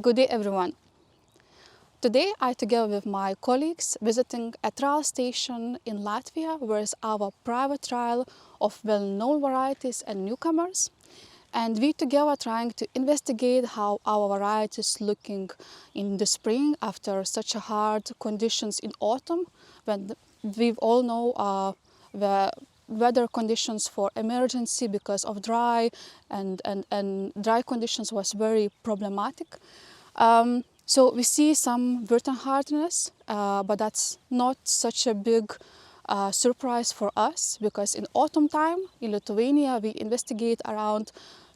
Good day, everyone. Today, I, together with my colleagues, visiting a trial station in Latvia, where is our private trial of well-known varieties and newcomers. And we together trying to investigate how our varieties looking in the spring after such a hard conditions in autumn, when we all know the weather conditions for emergency because of dry and dry conditions was very problematic. So we see some winter hardness, but that's not such a big surprise for us, because in autumn time in Lithuania we investigate around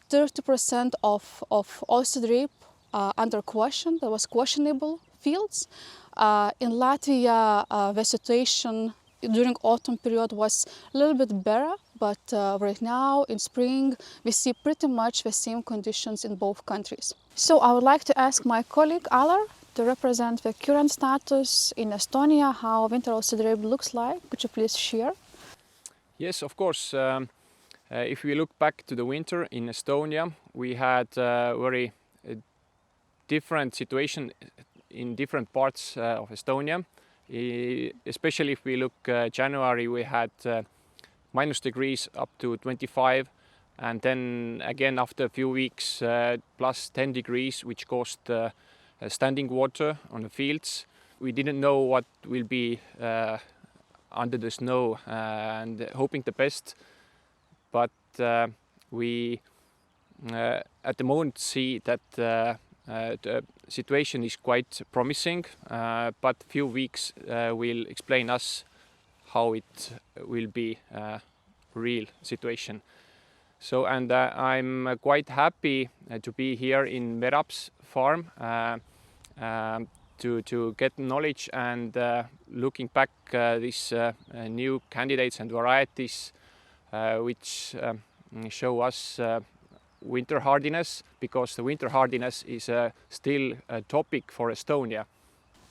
30% of oilseed rape under question. There was questionable fields. In Latvia, the situation during autumn period was a little bit better, but right now in spring we see pretty much the same conditions in both countries. So I would like to ask my colleague Alar to represent the current status in Estonia, how winter oilseed rape looks like. Could you please share? Yes, of course. If we look back to the winter in Estonia, we had a very different situation in different parts of Estonia. Especially if we look January, we had minus degrees up to 25, and then again after a few weeks plus 10 degrees, which caused standing water on the fields. We didn't know what will be under the snow, and hoping the best, but we at the moment see that the situation is quite promising, but few weeks will explain us how it will be real situation. So, and I'm quite happy to be here in Merap's farm to get knowledge and looking back these new candidates and varieties which show us winter hardiness, because the winter hardiness is still a topic for Estonia.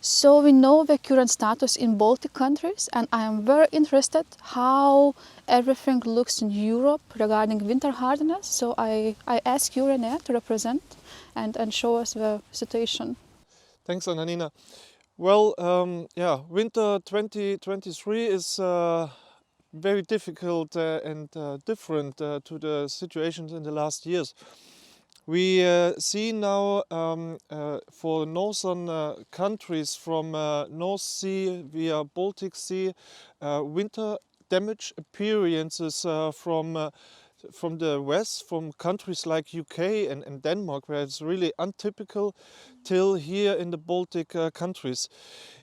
So we know the current status in Baltic countries, and I am very interested how everything looks in Europe regarding winter hardiness. So I ask you, René, to represent and show us the situation. Thanks, Ananina. Well, winter 2023 is very difficult and different to the situations in the last years. We see now for northern countries from North Sea via Baltic Sea winter damage appearances from the west, from countries like UK and Denmark, where it's really untypical, till here in the Baltic countries.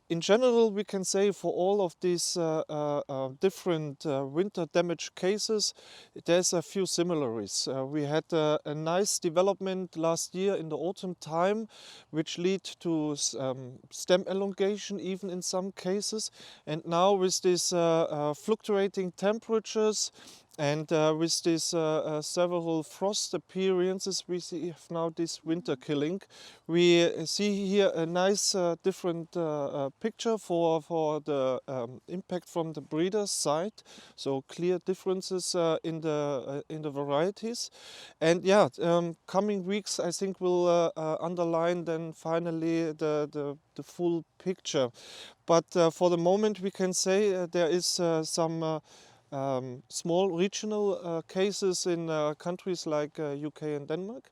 In general, we can say for all of these different winter damage cases, there's a few similarities. We had a nice development last year in the autumn time, which led to stem elongation even in some cases. And now with these fluctuating temperatures and with these several frost appearances, we see now this winter killing. We see here a nice different picture for the impact from the breeder's side. So clear differences in the varieties. And yeah, coming weeks I think will underline then finally the full picture. But for the moment we can say there is some small regional cases in countries like UK and Denmark.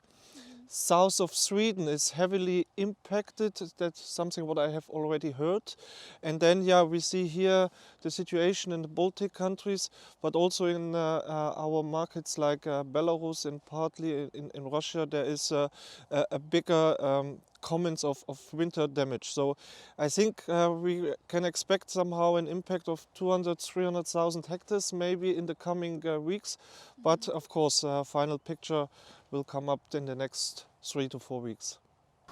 South of Sweden is heavily impacted. That's something what I have already heard. And then, yeah, we see here the situation in the Baltic countries, but also in our markets like Belarus and partly in Russia, there is a bigger comments of winter damage. So I think we can expect somehow an impact of 200,000-300,000 hectares maybe in the coming weeks. But of course, final picture will come up in the next 3 to 4 weeks.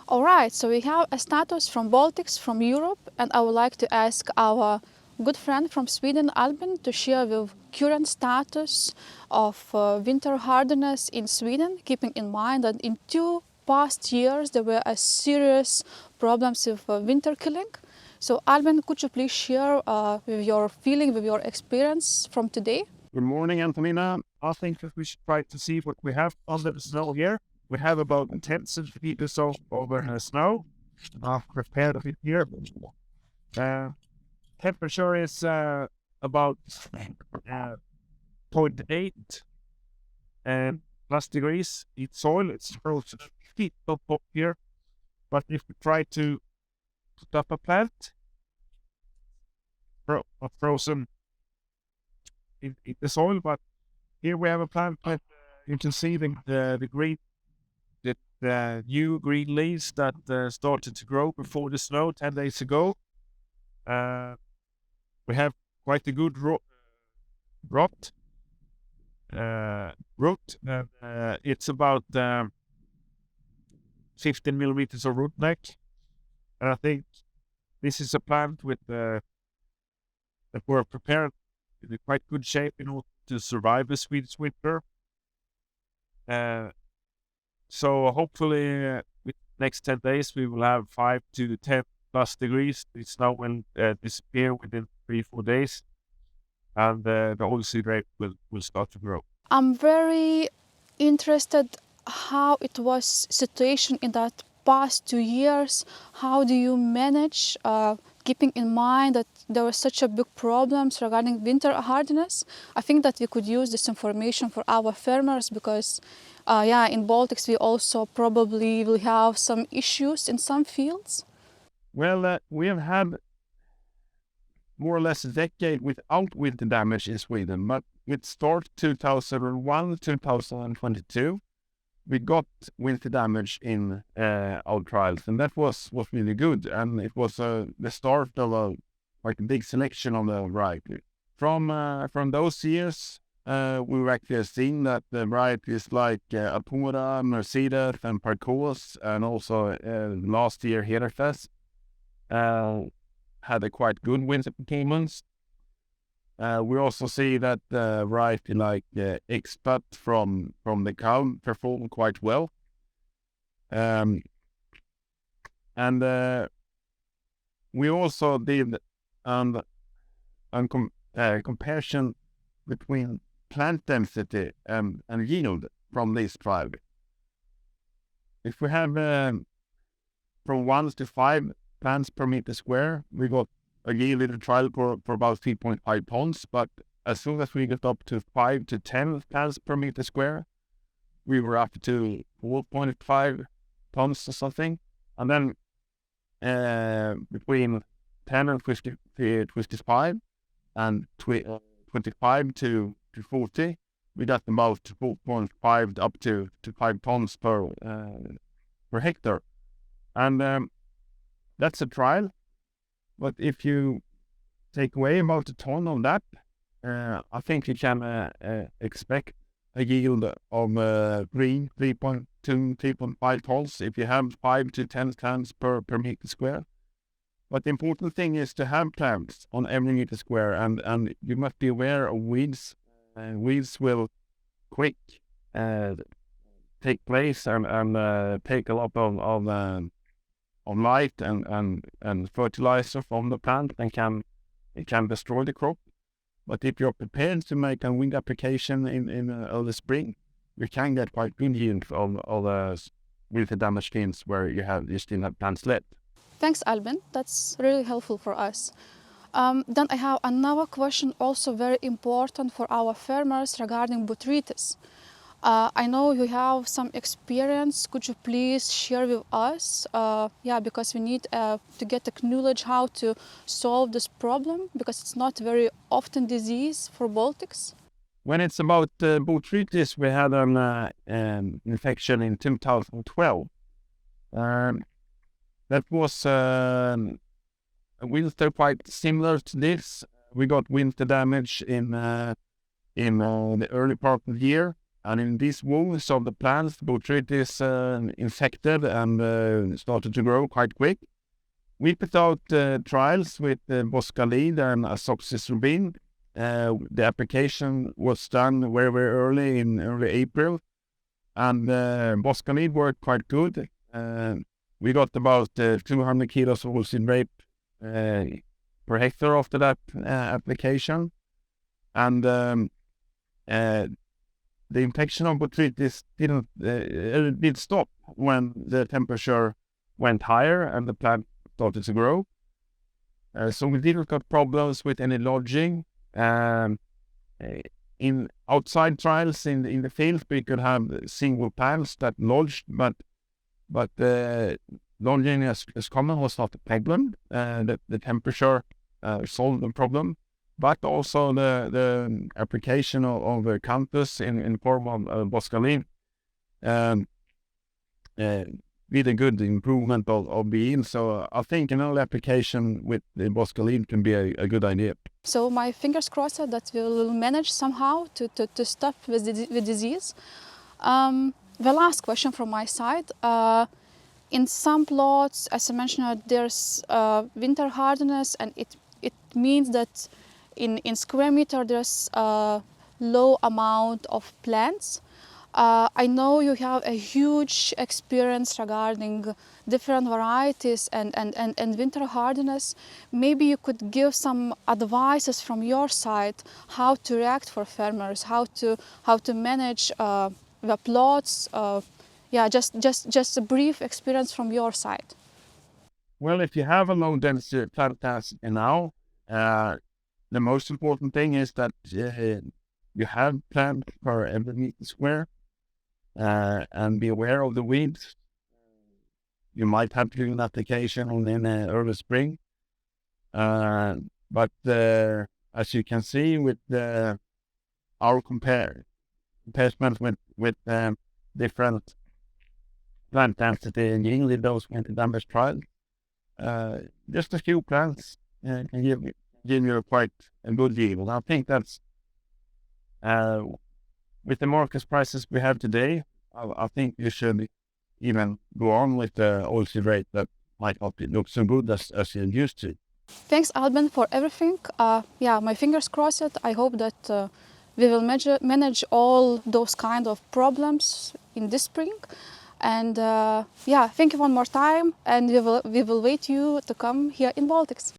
All right, so we have a status from Baltics, from Europe, and I would like to ask our good friend from Sweden, Albin, to share the current status of winter hardiness in Sweden, keeping in mind that in 2 past years there were a serious problems with winter killing. So Albin, could you please share with your feeling, with your experience from today? Good morning, Antonina. I think that we should try to see what we have under the snow here. we have about 10 centimeters of over snow. I've prepared it here. Temperature is about 0.8 plus degrees in soil. It's frozen feet up here. But if we try to put up a plant, frozen in the soil, but here we have a plant that you can see the green, the new green leaves that started to grow before the snow 10 days ago. We have quite a good root. It's about 15 millimeters of root neck, and I think this is a plant with that were prepared in a quite good shape in order to survive the Swedish winter. So hopefully, with next 10 days, we will have 5 to 10 plus degrees. The snow will disappear within 3-4 days, and the oilseed rape will start to grow. I'm very interested how it was situation in that past 2 years. How do you manage keeping in mind that there were such a big problems regarding winter hardiness? I think that we could use this information for our farmers because in Baltics we also probably will have some issues in some fields. Well, we have had more or less a decade without winter damage in Sweden, but with start 2001-2022, we got winter damage in our trials, and that was really good, and it was the start of a quite a big selection of the variety. From those years, we've actually seen that the varieties like Apura, Mercedes, and Parcos, and also last year Herefes, had a quite good winter performance. We also see that the variety like Expat from the cow performed quite well. And we also did a comparison between plant density and yield from this trial. If we have from 1 to 5 plants per meter square, we got a yield in the trial for about 3.5 tons, but as soon as we got up to 5 to 10 plants per meter square, we were up to 4.5 tons or something. And then between 10 and 55 and 25 to 40, we got about 4.5 up to 5 tons per hectare. And that's a trial. But if you take away about a ton of that, I think you can expect a yield of 3.2, 3.5 tons if you have 5 to 10 plants per meter square. But the important thing is to have plants on every meter square, and you must be aware of weeds. Weeds will quick take place and take a lot of light and fertilizer from the plant, and it can destroy the crop. But if you're prepared to make a wind application in early spring, you can get quite good yield of winter damage fields where you still have plants left. Thanks, Albin. That's really helpful for us. Then I have another question, also very important for our farmers regarding botrytis. I know you have some experience. Could you please share with us? Because we need to get knowledge how to solve this problem, because it's not very often disease for Baltics. When it's about botrytis, we had an infection in 2012. That was a winter quite similar to this. We got winter damage in the early part of the year. And in these wounds of the plants, the botrytis infected and started to grow quite quick. We put out trials with Boscalid and azoxystrobin. The application was done very, very early in early April. And Boscalid worked quite good. We got about 200 kilos of oilseed rape per hectare after that application. And the infection of botrytis did stop when the temperature went higher and the plant started to grow. So we didn't got problems with any lodging. In outside trials in the field, we could have single plants that lodged, but lodging as common was not a problem. The temperature solved the problem, but also the application of canthus in form of boscalin with a good improvement of being. So I think the application with the boscalin can be a good idea. So my fingers crossed that we will manage somehow to stop with the disease. The last question from my side. In some plots, as I mentioned, there's winter hardness, and it means that in square meter there's a low amount of plants. I know you have a huge experience regarding different varieties and winter hardness. Maybe you could give some advices from your side how to react for farmers, how to manage the plots. Just a brief experience from your side. Well, if you have a low density plant class now, the most important thing is that you have plants per every meter square, and be aware of the weeds. You might have to do an application in early spring, but as you can see with our comparison with different plant density and yielding those winter damage trials, just a few plants can give you quite a good yield. I think that's with the market prices we have today, I think you should even go on with the oilseed rate that might not look so good as you used to. Thanks, Albin, for everything. My fingers crossed. I hope that we will manage all those kind of problems in this spring. And thank you one more time, and we will wait you to come here in Baltics.